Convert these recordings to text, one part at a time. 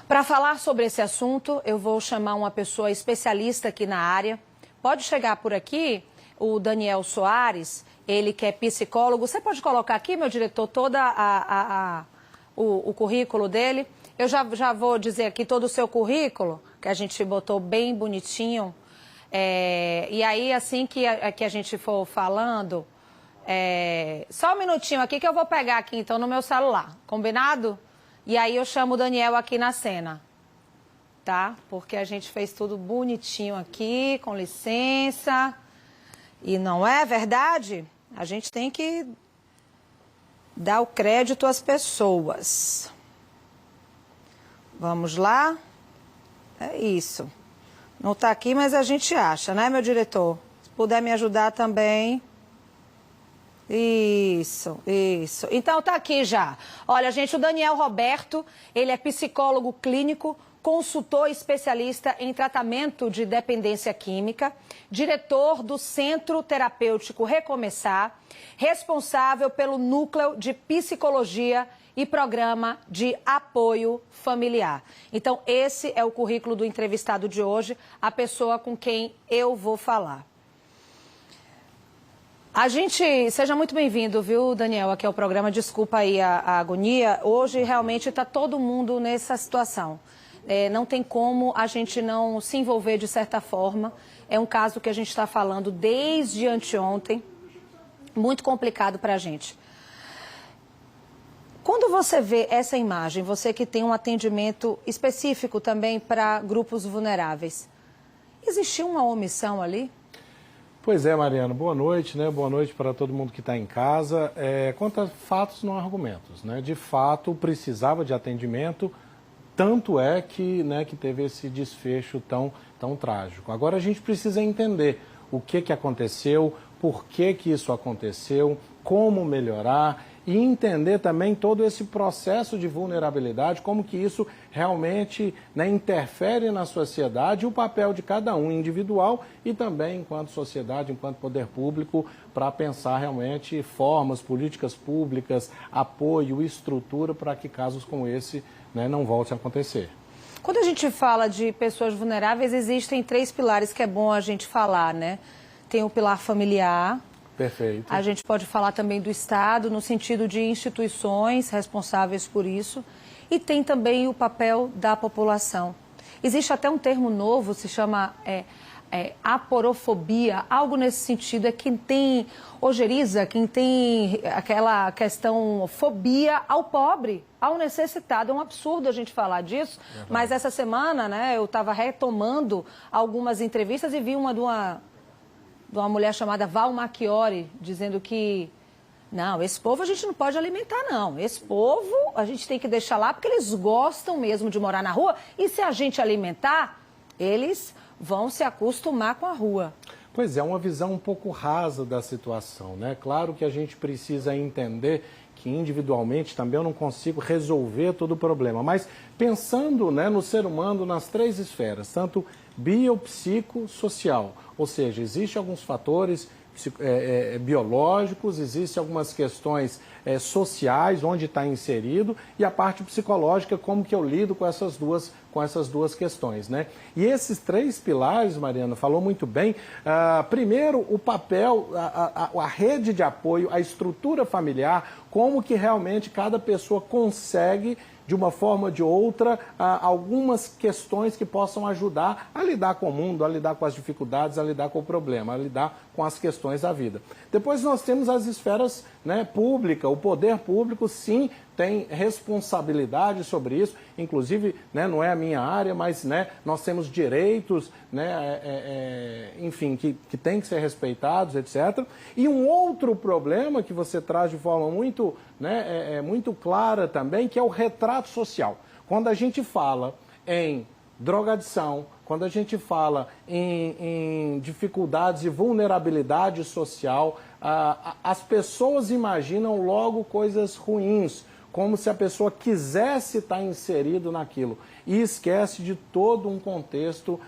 Para falar sobre esse assunto, eu vou chamar uma pessoa especialista aqui na área. Pode chegar por aqui o Daniel Soares, ele que é psicólogo. Você pode colocar aqui, meu diretor, todo o currículo dele. Eu já vou dizer aqui todo o seu currículo, que a gente botou bem bonitinho. E aí, assim que a gente for falando, só um minutinho aqui que eu vou pegar aqui, então, no meu celular. Combinado? E aí eu chamo o Daniel aqui na cena, tá? Porque a gente fez tudo bonitinho aqui, com licença. E não é verdade? A gente tem que dar o crédito às pessoas. Vamos lá? É isso. Não está aqui, mas a gente acha, né, meu diretor? Se puder me ajudar também. Isso. Então tá aqui já. Olha, gente, o Daniel Roberto, ele é psicólogo clínico, consultor especialista em tratamento de dependência química, diretor do Centro Terapêutico Recomeçar, responsável pelo Núcleo de Psicologia e Programa de Apoio Familiar. Então, esse é o currículo do entrevistado de hoje, a pessoa com quem eu vou falar. Seja muito bem-vindo, viu, Daniel, aqui ao programa. Desculpa aí a agonia. Hoje, realmente, está todo mundo nessa situação. Não tem como a gente não se envolver de certa forma. É um caso que a gente está falando desde anteontem, muito complicado para a gente. Quando você vê essa imagem, você que tem um atendimento específico também para grupos vulneráveis, existiu uma omissão ali? Pois é, Mariana, boa noite, né? Boa noite para todo mundo que está em casa. Quanto a fatos, não argumentos, né? De fato, precisava de atendimento, tanto é que, né, que teve esse desfecho tão trágico. Agora a gente precisa entender o que aconteceu, por que isso aconteceu, como melhorar e entender também todo esse processo de vulnerabilidade, como que isso realmente, né, interfere na sociedade, o papel de cada um individual e também enquanto sociedade, enquanto poder público, para pensar realmente formas, políticas públicas, apoio, estrutura para que casos como esse, né, não voltem a acontecer. Quando a gente fala de pessoas vulneráveis, existem 3 pilares que é bom a gente falar, né? Tem o pilar familiar. Perfeito. A gente pode falar também do Estado, no sentido de instituições responsáveis por isso. E tem também o papel da população. Existe até um termo novo, se chama aporofobia, algo nesse sentido. É quem tem ojeriza, quem tem aquela questão fobia ao pobre, ao necessitado. É um absurdo a gente falar disso. Verdade. Mas essa semana, né, eu estava retomando algumas entrevistas e vi uma de uma mulher chamada Val Marchiori, dizendo que não, esse povo a gente não pode alimentar, não. Esse povo a gente tem que deixar lá porque eles gostam mesmo de morar na rua. E se a gente alimentar, eles vão se acostumar com a rua. Pois é, uma visão um pouco rasa da situação, né? Claro que a gente precisa entender que individualmente também eu não consigo resolver todo o problema, mas pensando, né, no ser humano nas 3 esferas, tanto biopsicossocial, ou seja, existem alguns fatores biológicos, existem algumas questões sociais, onde está inserido, e a parte psicológica, como que eu lido com essas duas questões, né? E esses 3 pilares, Mariana falou muito bem, primeiro o papel, a rede de apoio, a estrutura familiar, como que realmente cada pessoa consegue, de uma forma ou de outra, algumas questões que possam ajudar a lidar com o mundo, a lidar com as dificuldades, a lidar com o problema, a lidar com as questões da vida. Depois nós temos as esferas, né, públicas, o poder público sim tem responsabilidade sobre isso, inclusive, né, não é a minha área, mas, né, nós temos direitos, né, enfim, que têm que ser respeitados, etc. E um outro problema que você traz de forma muito, né, muito clara também, que é o retrato social. Quando a gente fala em drogadição, quando a gente fala em dificuldades e vulnerabilidade social, as pessoas imaginam logo coisas ruins, como se a pessoa quisesse estar inserido naquilo e esquece de todo um contexto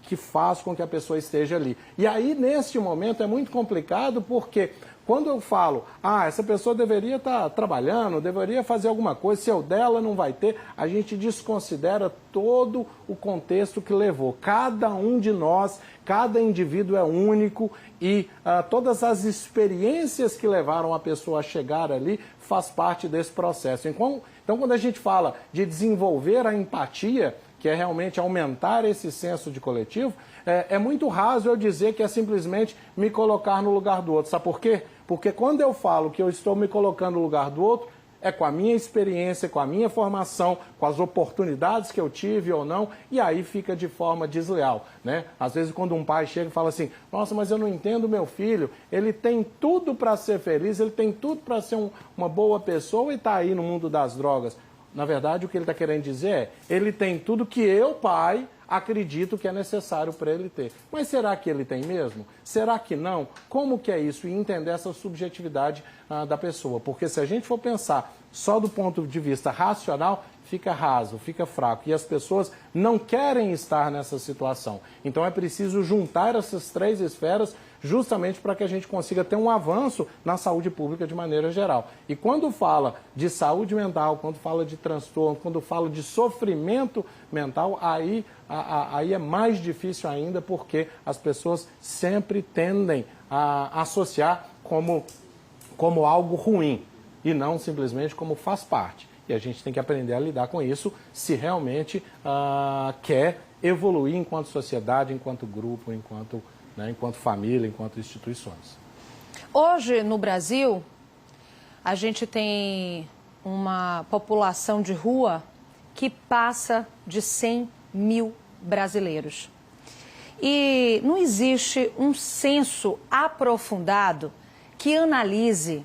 que faz com que a pessoa esteja ali. E aí, neste momento, é muito complicado porque Quando eu falo, essa pessoa deveria estar trabalhando, deveria fazer alguma coisa, se eu dela não vai ter, a gente desconsidera todo o contexto que levou. Cada um de nós, cada indivíduo é único e todas as experiências que levaram a pessoa a chegar ali faz parte desse processo. Então, quando a gente fala de desenvolver a empatia, que é realmente aumentar esse senso de coletivo, é muito raso eu dizer que é simplesmente me colocar no lugar do outro. Sabe por quê? Porque quando eu falo que eu estou me colocando no lugar do outro, é com a minha experiência, com a minha formação, com as oportunidades que eu tive ou não, e aí fica de forma desleal, né? Às vezes quando um pai chega e fala assim, nossa, mas eu não entendo meu filho, ele tem tudo para ser feliz, ele tem tudo para ser uma boa pessoa e está aí no mundo das drogas. Na verdade, o que ele está querendo dizer é, ele tem tudo que eu, pai, acredito que é necessário para ele ter. Mas será que ele tem mesmo? Será que não? Como que é isso? E entender essa subjetividade da pessoa. Porque se a gente for pensar só do ponto de vista racional, fica raso, fica fraco. E as pessoas não querem estar nessa situação. Então é preciso juntar essas três esferas justamente para que a gente consiga ter um avanço na saúde pública de maneira geral. E quando fala de saúde mental, quando fala de transtorno, quando fala de sofrimento mental, aí é mais difícil ainda, porque as pessoas sempre tendem a associar como algo ruim e não simplesmente como faz parte. E a gente tem que aprender a lidar com isso se realmente quer evoluir enquanto sociedade, enquanto grupo, enquanto família, enquanto instituições. Hoje, no Brasil, a gente tem uma população de rua que passa de 100 mil brasileiros. E não existe um censo aprofundado que analise,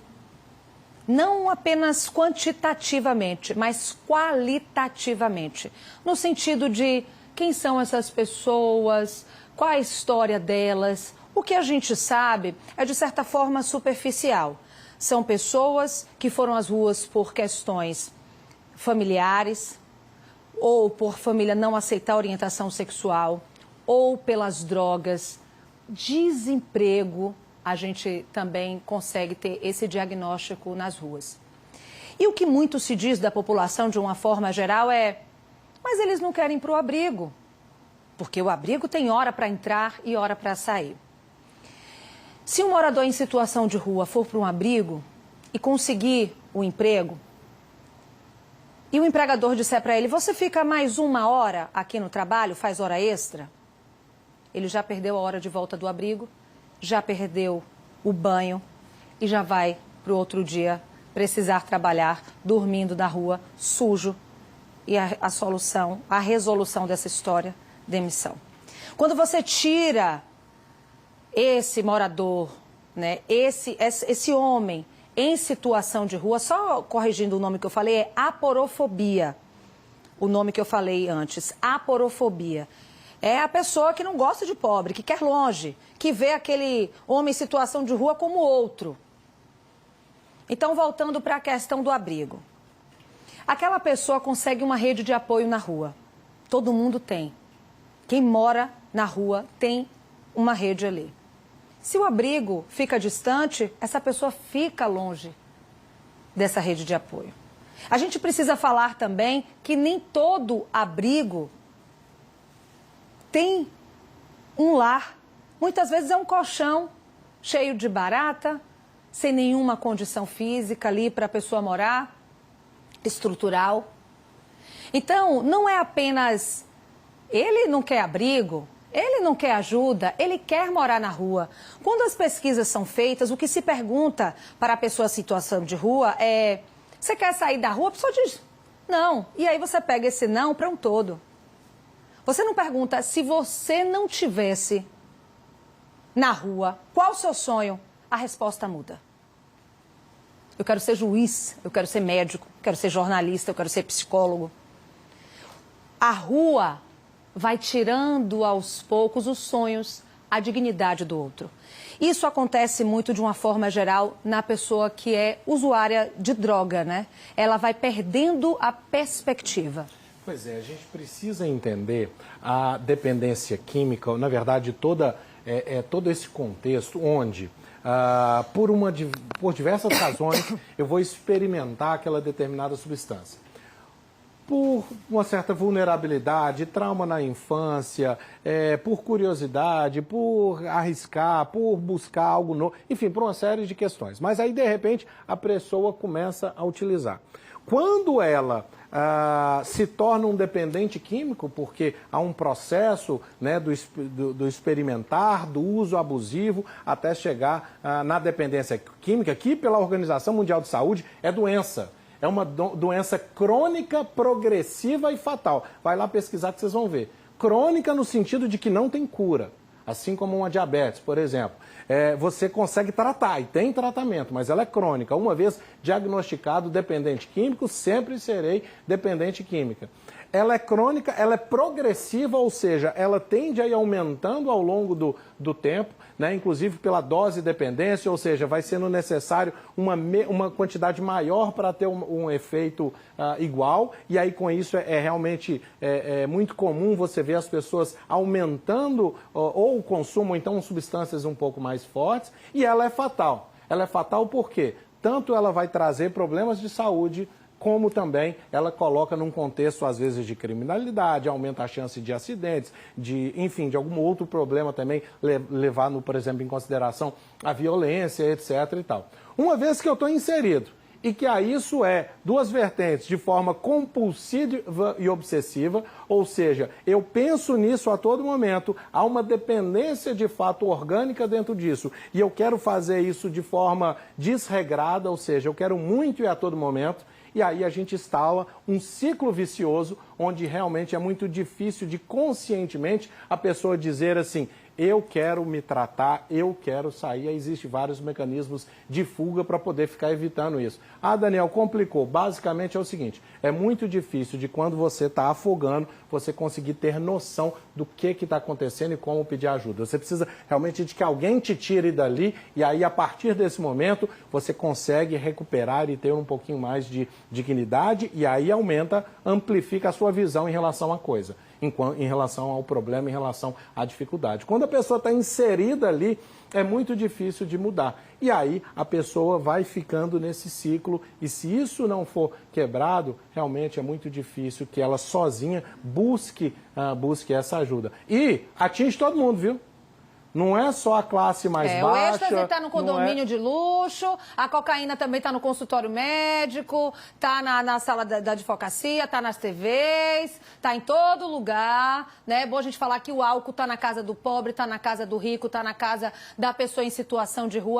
não apenas quantitativamente, mas qualitativamente, no sentido de quem são essas pessoas, qual a história delas. O que a gente sabe é, de certa forma, superficial. São pessoas que foram às ruas por questões familiares, ou por família não aceitar a orientação sexual, ou pelas drogas, desemprego. A gente também consegue ter esse diagnóstico nas ruas. E o que muito se diz da população, de uma forma geral, é: mas eles não querem ir para o abrigo, porque o abrigo tem hora para entrar e hora para sair. Se um morador em situação de rua for para um abrigo e conseguir o emprego, e o empregador disser para ele, você fica mais 1 hora aqui no trabalho, faz hora extra, ele já perdeu a hora de volta do abrigo, já perdeu o banho e já vai para o outro dia precisar trabalhar dormindo na rua, sujo. E a resolução dessa história, demissão. Quando você tira esse morador, né, esse homem em situação de rua, só corrigindo o nome que eu falei, é aporofobia. O nome que eu falei antes, aporofobia. É a pessoa que não gosta de pobre, que quer longe, que vê aquele homem em situação de rua como outro. Então, voltando para a questão do abrigo. Aquela pessoa consegue uma rede de apoio na rua. Todo mundo tem. Quem mora na rua tem uma rede ali. Se o abrigo fica distante, essa pessoa fica longe dessa rede de apoio. A gente precisa falar também que nem todo abrigo tem um lar. Muitas vezes é um colchão cheio de barata, sem nenhuma condição física ali para a pessoa morar, estrutural. Então, não é apenas ele não quer abrigo, ele não quer ajuda, ele quer morar na rua. Quando as pesquisas são feitas, o que se pergunta para a pessoa em situação de rua é: você quer sair da rua? A pessoa diz não. E aí você pega esse não para um todo. Você não pergunta: se você não tivesse na rua, qual o seu sonho? A resposta muda. Eu quero ser juiz, eu quero ser médico, eu quero ser jornalista, eu quero ser psicólogo. A rua vai tirando aos poucos os sonhos, a dignidade do outro. Isso acontece muito, de uma forma geral, na pessoa que é usuária de droga, né? Ela vai perdendo a perspectiva. Pois é, a gente precisa entender a dependência química, na verdade, todo esse contexto onde por diversas razões, eu vou experimentar aquela determinada substância. Por uma certa vulnerabilidade, trauma na infância, por curiosidade, por arriscar, por buscar algo novo, enfim, por uma série de questões. Mas aí, de repente, a pessoa começa a utilizar. Quando ela se torna um dependente químico, porque há um processo, né, do experimentar, do uso abusivo, até chegar na dependência química, que pela Organização Mundial de Saúde é doença. É uma doença crônica, progressiva e fatal. Vai lá pesquisar que vocês vão ver. Crônica no sentido de que não tem cura. Assim como uma diabetes, por exemplo. Você consegue tratar, e tem tratamento, mas ela é crônica. Uma vez diagnosticado dependente químico, sempre serei dependente química. Ela é crônica, ela é progressiva, ou seja, ela tende a ir aumentando ao longo do tempo, né? Inclusive pela dose dependência, ou seja, vai sendo necessário uma quantidade maior para ter um efeito igual, e aí com isso realmente muito comum você ver as pessoas aumentando ou o consumo, ou então substâncias um pouco mais fortes, e ela é fatal. Ela é fatal por quê? Tanto ela vai trazer problemas de saúde, como também ela coloca num contexto, às vezes, de criminalidade, aumenta a chance de acidentes, enfim, de algum outro problema também, levando, por exemplo, em consideração a violência, etc. e tal. Uma vez que eu estou inserido e que isso duas vertentes, de forma compulsiva e obsessiva, ou seja, eu penso nisso a todo momento, há uma dependência de fato orgânica dentro disso, e eu quero fazer isso de forma desregrada, ou seja, eu quero muito e a todo momento. E aí a gente instala um ciclo vicioso, onde realmente é muito difícil de conscientemente a pessoa dizer assim, eu quero me tratar, eu quero sair. Existem vários mecanismos de fuga para poder ficar evitando isso. Daniel, complicou. Basicamente é o seguinte, é muito difícil de quando você está afogando, você conseguir ter noção do que está acontecendo e como pedir ajuda. Você precisa realmente de que alguém te tire dali e aí a partir desse momento você consegue recuperar e ter um pouquinho mais de dignidade e aí amplifica a sua visão em relação à coisa. Em relação ao problema, em relação à dificuldade. Quando a pessoa está inserida ali, é muito difícil de mudar. E aí a pessoa vai ficando nesse ciclo e se isso não for quebrado, realmente é muito difícil que ela sozinha busque essa ajuda. E atinge todo mundo, viu? Não é só a classe mais baixa. O êxtase está no condomínio de luxo, a cocaína também está no consultório médico, está na sala da advocacia, está nas TVs, está em todo lugar. Né? É bom a gente falar que o álcool está na casa do pobre, está na casa do rico, está na casa da pessoa em situação de rua.